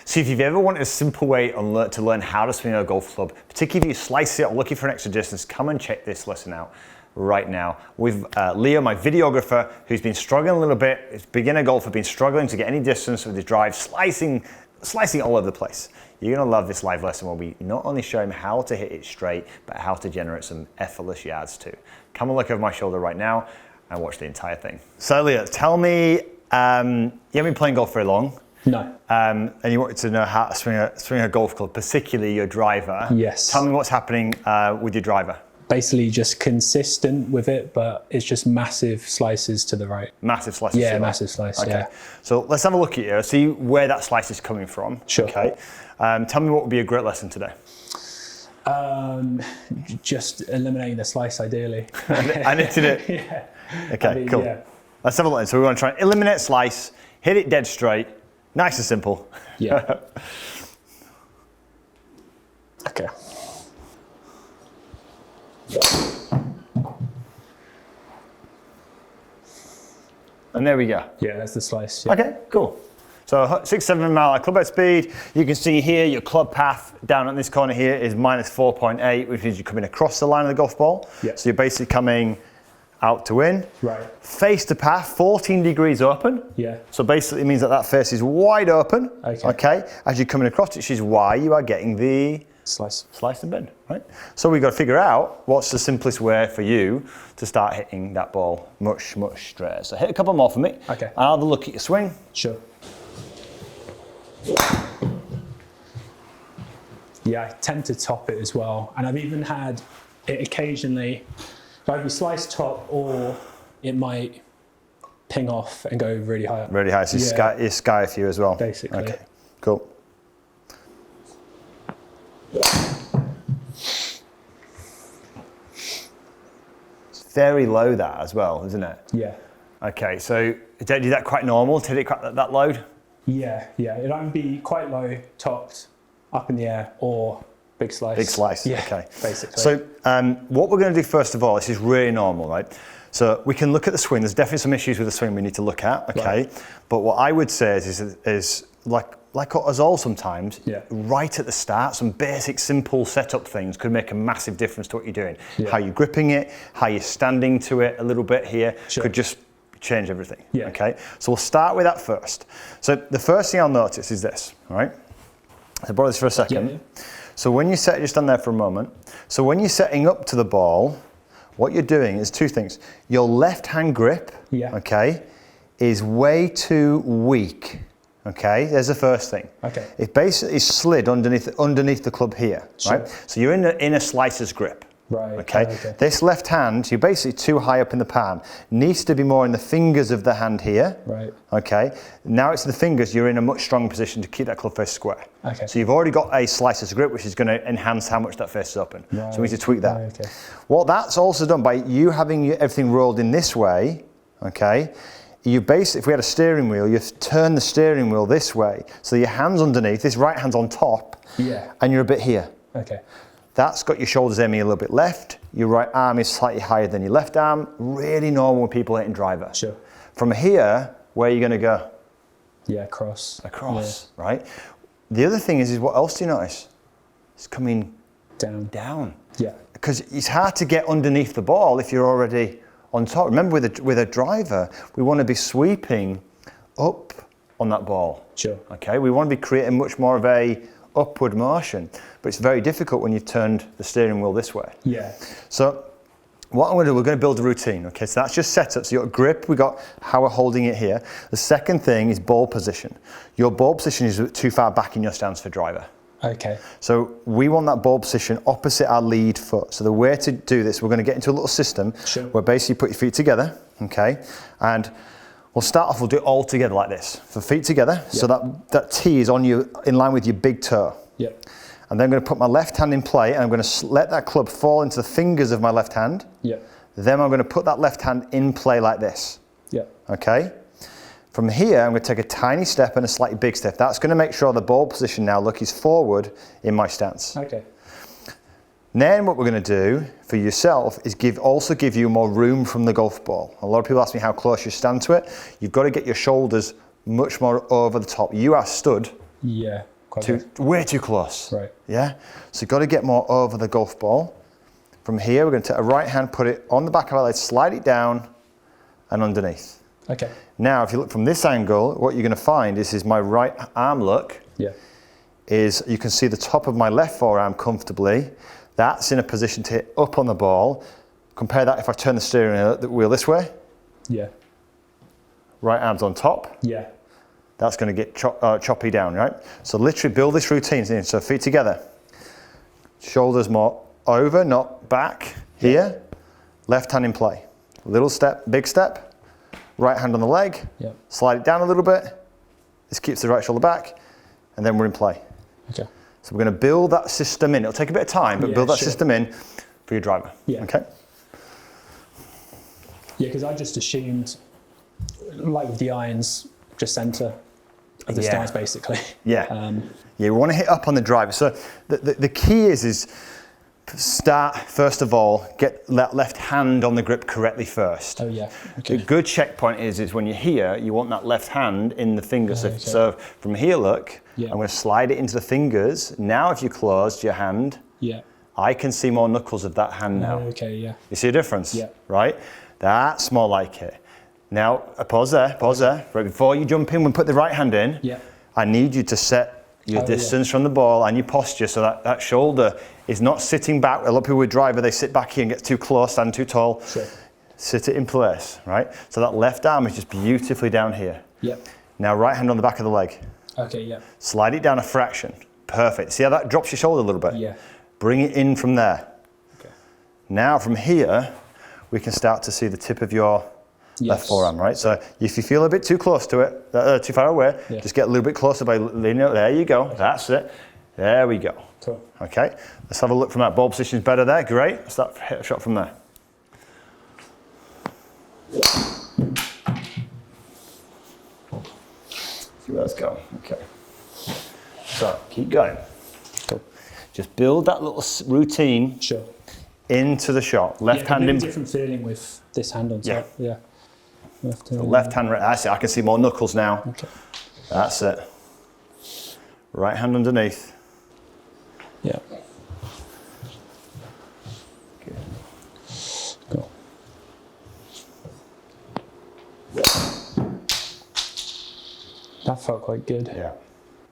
So if you've ever wanted a simple way to learn how to swing a golf club, particularly if you slice it or looking for an extra distance, come and check this lesson out right now with Leo, my videographer, who's been struggling a little bit. He's a beginner golfer, been struggling to get any distance with his drive, slicing all over the place. You're gonna love this live lesson where we not only show him how to hit it straight, but how to generate some effortless yards too. Come and look over my shoulder right now and watch the entire thing. So Leo, tell me, you haven't been playing golf very long. No. And you wanted to know how to swing a golf club, particularly your driver. Yes. Tell me what's happening with your driver. Basically just consistent with it, but it's just massive slices to the right. Massive slices to the right? Massive slice, okay. yeah. So let's have a look at you, see where that slice is coming from. Sure. Okay. Tell me what would be a great lesson today. Just eliminating the slice, ideally. I knitted it. Yeah. Okay, cool. Yeah. Let's have a look. So we want to try and eliminate slice, hit it dead straight, nice and simple. Yeah. Okay. And there we go. Yeah, that's the slice. Yeah. Okay, cool. So 6-7 mile club head speed. You can see here your club path down at this corner here is minus 4.8, which means you're coming across the line of the golf ball. Yeah. So you're basically coming out to in. Right. Face to path, 14 degrees open. Yeah. So basically it means that face is wide open. Okay. As you're coming across, which is why you are getting the slice and bend, right? So we've got to figure out what's the simplest way for you to start hitting that ball much, much straighter. So hit a couple more for me. Okay. I'll have a look at your swing. Sure. Yeah, I tend to top it as well. And I've even had it occasionally, either slice top or it might ping off and go really high up. Really high, so you sky a few as well. Basically. Okay, cool. It's very low that as well, isn't it? Yeah. Okay, so is that quite normal to hit it that load? Yeah, it'd either be quite low, topped, up in the air, or big slice. Big slice, yeah, okay. Basically. So what we're going to do first of all, this is really normal, right? So we can look at the swing. There's definitely some issues with the swing we need to look at, okay? Right. But what I would say is like us all sometimes, right at the start, some basic, simple setup things could make a massive difference to what you're doing. Yeah. How you're gripping it, how you're standing to it a little bit here, could just change everything, okay? So we'll start with that first. So the first thing I'll notice is this, all right? So borrow this for a second. Yeah. So when you just stand there for a moment. So when you're setting up to the ball, what you're doing is two things. Your left hand grip, okay, is way too weak. Okay, there's the first thing. Okay. It basically slid underneath the club here, right? So you're in a slicer's grip. Right. Okay. This left hand, you're basically too high up in the palm. Needs to be more in the fingers of the hand here. Right. Okay. Now it's the fingers. You're in a much stronger position to keep that club face square. Okay. So you've already got a slicer's grip, which is going to enhance how much that face is open. Right. So we need to tweak that. Right, okay. What that's also done by you having everything rolled in this way. Okay. You basically, if we had a steering wheel, you turn the steering wheel this way. So your hand's underneath, this right hand's on top. Yeah. And you're a bit here. Okay. That's got your shoulders aiming a little bit left. Your right arm is slightly higher than your left arm. Really normal when people hitting driver. Sure. From here, where are you going to go? Yeah, across. Across, right? The other thing is what else do you notice? It's coming down. Yeah. Because it's hard to get underneath the ball if you're already on top. Remember, with a driver, we want to be sweeping up on that ball. Sure. Okay. We want to be creating much more of a upward motion, but it's very difficult when you've turned the steering wheel this way. Yeah. So what I'm going to do, we're going to build a routine. Okay. So that's just setup. So your grip, we got how we're holding it here. The second thing is ball position. Your ball position is too far back in your stance for driver. Okay. So we want that ball position opposite our lead foot. So the way to do this, we're going to get into a little system where basically you put your feet together, okay? And we'll start off, we'll do it all together like this. So feet together, so that T is on you in line with your big toe. Yeah. And then I'm going to put my left hand in play and I'm going to let that club fall into the fingers of my left hand. Yeah. Then I'm going to put that left hand in play like this. Yeah. Okay? From here, I'm going to take a tiny step and a slightly big step. That's going to make sure the ball position now, look, is forward in my stance. Okay. Then what we're going to do for yourself is also give you more room from the golf ball. A lot of people ask me how close you stand to it. You've got to get your shoulders much more over the top. You are stood way too close. Right. Yeah. So you've got to get more over the golf ball. From here, we're going to take a right hand, put it on the back of our leg, slide it down and underneath. Okay. Now, if you look from this angle, what you're going to find is my right arm look. Yeah. Is you can see the top of my left forearm comfortably. That's in a position to hit up on the ball. Compare that if I turn the steering wheel this way. Yeah. Right arm's on top. Yeah. That's going to get choppy down, right? So literally build this routine. So feet together. Shoulders more over, not back. Here. Left hand in play. Little step, big step. Right hand on the leg. Yeah. Slide it down a little bit. This keeps the right shoulder back. And then we're in play. Okay. So we're going to build that system in. It'll take a bit of time, but build that system in for your driver. Yeah. Okay. Yeah, because I just assumed, like with the irons, just centre of the stance basically. Yeah. Yeah, we want to hit up on the driver. So the key is start, first of all, get that left hand on the grip correctly first. Oh yeah. Okay. The good checkpoint is when you're here, you want that left hand in the fingers. Okay. So from here, look, Yeah. I'm going to slide it into the fingers. Now if you closed your hand, Yeah. I can see more knuckles of that hand now. Okay, yeah. You see a difference? Yeah. Right? That's more like it. Now, pause there. Right before you jump in and put the right hand in, Yeah. I need you to set your distance from the ball and your posture so that shoulder is not sitting back. A lot of people with driver, they sit back here and get too close, stand too tall. Sure. Sit it in place, right? So that left arm is just beautifully down here. Yeah. Now right hand on the back of the leg. Okay, yeah. Slide it down a fraction. Perfect. See how that drops your shoulder a little bit? Yeah. Bring it in from there. Okay. Now from here, we can start to see the tip of your left forearm, right? So if you feel a bit too close to it, too far away, just get a little bit closer by leaning out. There you go. That's it. There we go. Cool. Okay. Let's have a look from that. Ball position's better there. Great. Let's start hit a shot from there. See where that's going. Okay. So keep going. Cool. Just build that little routine Sure. into the shot. Left hand in. Different feeling with this hand on top. Yeah. Left hand. Left hand, right. That's it. I can see more knuckles now. Okay. That's it. Right hand underneath. Yeah. Cool. That felt quite good. Yeah.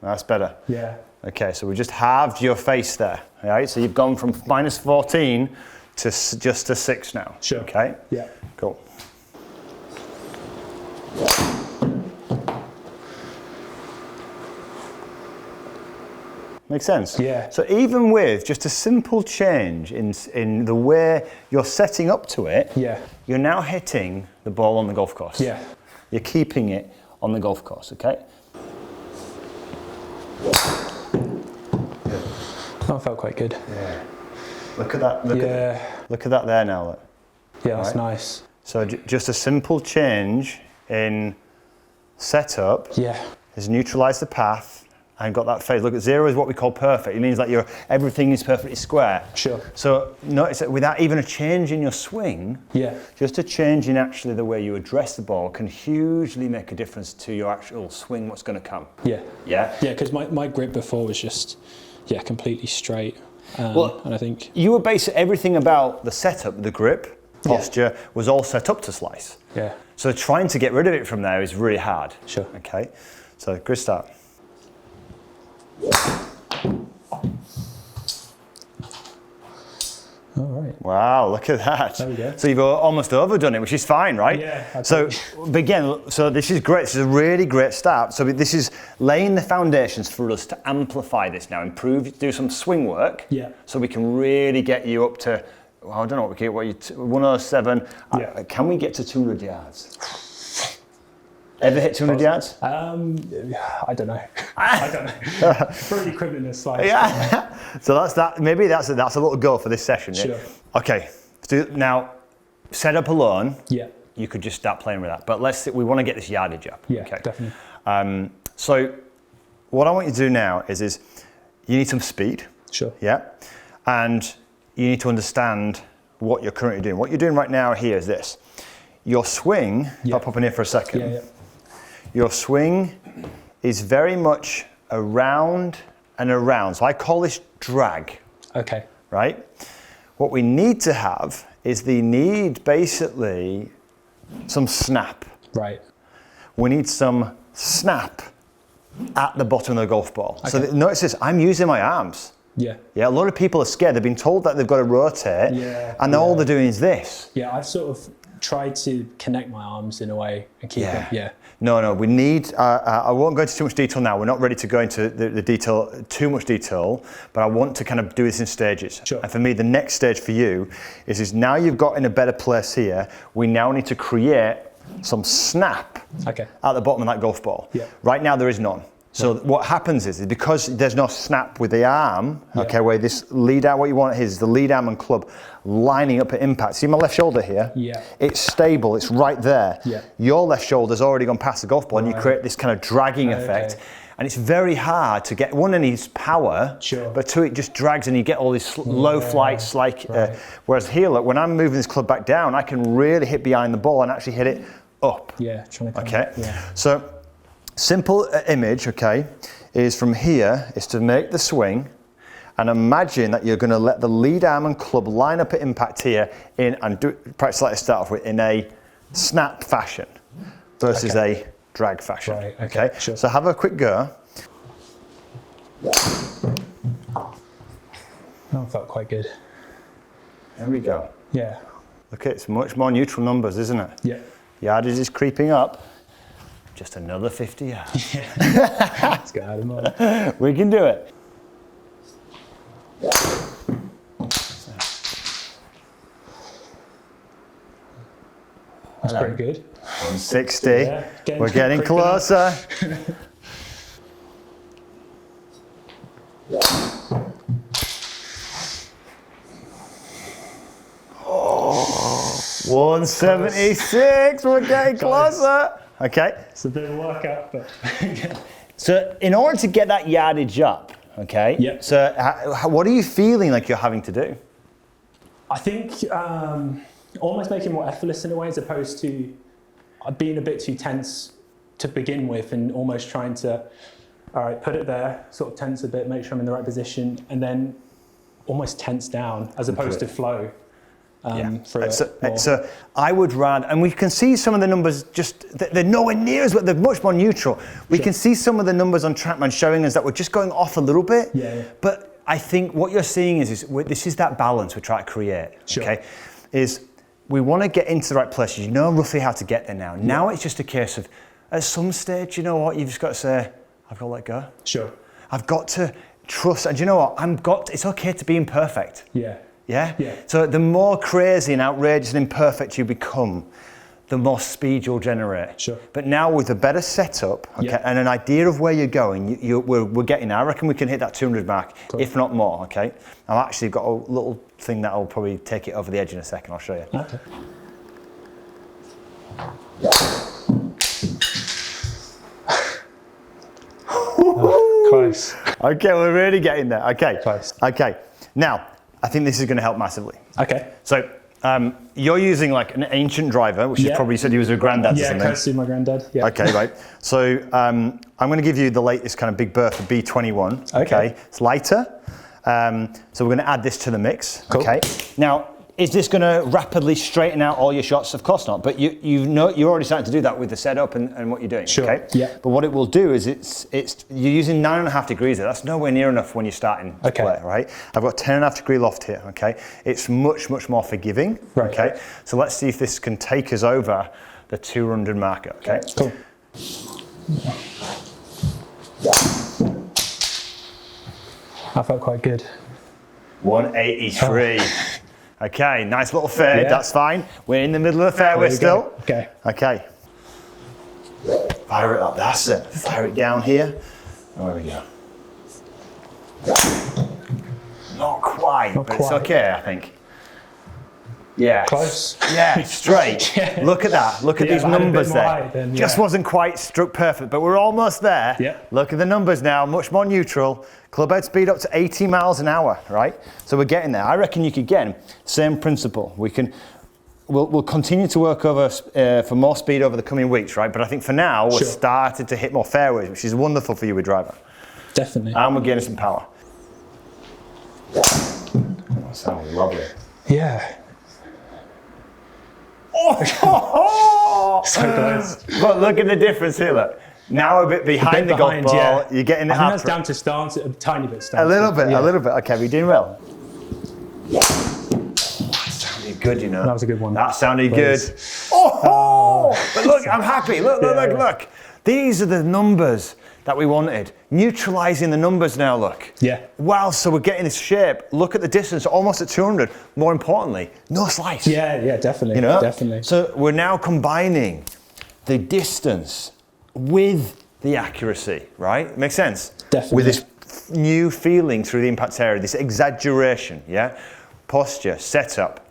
That's better. Yeah. Okay, so we just halved your face there. All right, so you've gone from -14 to just to 6 now. Sure. Okay. Yeah. Cool. Makes sense? Yeah. So even with just a simple change in the way you're setting up to it, you're now hitting the ball on the golf course. Yeah. You're keeping it on the golf course, okay? That felt quite good. Yeah. Look at that. Look at that there now. Look. Yeah, that's nice. So just a simple change in setup has neutralised the path and got that phase. Look, at 0 is what we call perfect. It means that everything is perfectly square. Sure. So notice that without even a change in your swing, just a change in actually the way you address the ball can hugely make a difference to your actual swing, what's going to come. Yeah. Yeah? Yeah, because my grip before was just, completely straight. And I think... You were basing everything about the setup, the grip, posture, was all set up to slice. Yeah. So trying to get rid of it from there is really hard. Sure. Okay, so good start. All right. Wow, look at that. There we go. So you've almost overdone it, which is fine, right? Yeah. So again, so this is great. This is a really great start. So this is laying the foundations for us to amplify this now, improve, do some swing work. Yeah. So we can really get you up to, well, I don't know what we get, 107. Yeah. Can we get to 200 yards? Ever hit 200 yards? I don't know. I don't know. Probably equivalent to slice. Yeah. So that's that. Maybe that's a little goal for this session. Yeah? Sure. Okay. So now, set up alone. Yeah. You could just start playing with that. But we want to get this yardage up. Yeah. Okay. Definitely. So, what I want you to do now is you need some speed. Sure. Yeah. And you need to understand what you're currently doing. What you're doing right now here is this. Your swing. I'll pop in here for a second. Yeah. Your swing is very much around and around. So I call this drag. Okay. Right? What we need to have is basically some snap. Right. We need some snap at the bottom of the golf ball. Okay. So notice this, I'm using my arms. Yeah. Yeah, a lot of people are scared. They've been told that they've got to rotate, and all they're doing is this. Yeah, I've sort of tried to connect my arms in a way and keep them. Yeah. No, we need, I won't go into too much detail now. We're not ready to go into the detail, too much detail, but I want to kind of do this in stages. Sure. And for me, the next stage for you is now you've got in a better place here, we now need to create some snap at the bottom of that golf ball. Yeah. Right now there is none. So what happens is because there's no snap with the arm, where this lead arm, what you want is the lead arm and club lining up at impact. See my left shoulder here? Yeah. It's stable, it's right there. Yeah. Your left shoulder's already gone past the golf ball and you create this kind of dragging effect. And it's very hard to get, one, it needs power, but two, it just drags and you get all these low flights whereas here, look, when I'm moving this club back down, I can really hit behind the ball and actually hit it up. Yeah, trying to come up. So, simple image, is from here, is to make the swing and imagine that you're going to let the lead arm and club line up at impact here and practice like to start off with in a snap fashion versus a drag fashion. Right, okay, sure. So have a quick go. That felt quite good. There we go. Yeah. Look, it's much more neutral numbers, isn't it? Yeah. Yardage is creeping up. Just another 50 yards. Let's go out of mine. We can do it. That's pretty good. 160. Yeah, we're getting closer. Oh, 176. We're getting closer. Okay. It's a bit of a workout, but. So in order to get that yardage up, so what are you feeling like you're having to do? I think almost making it more effortless in a way, as opposed to being a bit too tense to begin with and almost trying to, all right, put it there, sort of tense a bit, make sure I'm in the right position, and then almost tense down as opposed to flow. So I would rather, and we can see some of the numbers they're nowhere near as well, they're much more neutral. We can see some of the numbers on TrackMan showing us that we're just going off a little bit. But I think what you're seeing is this is that balance we're trying to create. Is we want to get into the right places. You know roughly how to get there now. Now it's just a case of, at some stage, you know what, you've just got to say, I've got to let go. I've got to trust, and you know what, it's okay to be imperfect. Yeah? So the more crazy and outrageous and imperfect you become, the more speed you'll generate. But now with a better setup and an idea of where you're going, we're getting there. I reckon we can hit that 200 mark, if not more, I've actually got a little thing that'll probably take it over the edge in a second. I'll show you. Close. Okay, we're really getting there. Close. Okay, now, I think this is going to help massively. So you're using like an ancient driver, which you probably said you was a granddad's or something. Yeah, close to my granddad. Okay, right. So I'm going to give you the latest kind of Big Bertha B21. Okay. It's lighter. So we're going to add this to the mix. Okay. Now, is this going to rapidly straighten out all your shots? Of course not. But you're already starting to do that with the setup and what you're doing. But what it will do is you're using 9.5 degrees there. That's nowhere near enough when you're starting to play, right? I've got 10.5 degree loft here. It's much more forgiving. So let's see if this can take us over the 200 marker. Cool. That felt quite good. 183. Okay, nice little fade, that's fine. We're in the middle of the fairway still. Okay. Fire it up, that's it. Fire it down here. There we go. Not quite, but it's okay, I think. Yeah. Close. Yeah, straight. Look at that. Look at these numbers there. Just wasn't quite struck perfect, but we're almost there. Look at the numbers now, much more neutral. Club head speed up to 80 miles an hour, right? So we're getting there. I reckon you could, again, same principle. We'll continue to work over for more speed over the coming weeks, right? But I think for now, we're starting to hit more fairways, which is wonderful for you with driver. Definitely. And we're getting some power. That sounds lovely. Yeah. Oh! So close. But look at the difference here, look. Now a bit behind the golf ball, yeah. you're getting it I think up. that's down to stance, a tiny bit stance. A little bit, yeah. a little bit. Okay, we're doing well. That sounded good, you know. That was a good one. That sounded good. Oh! But look, I'm happy. Look, look, look, look. These are the numbers that we wanted. Neutralizing the numbers now, look. Yeah. Wow, so we're getting this shape. Look at the distance, almost at 200. More importantly, no slice. Yeah, yeah, definitely. You know? Definitely. So we're now combining the distance with the accuracy, right? Makes sense? Definitely. With this new feeling through the impact area, this exaggeration, yeah? Posture, setup,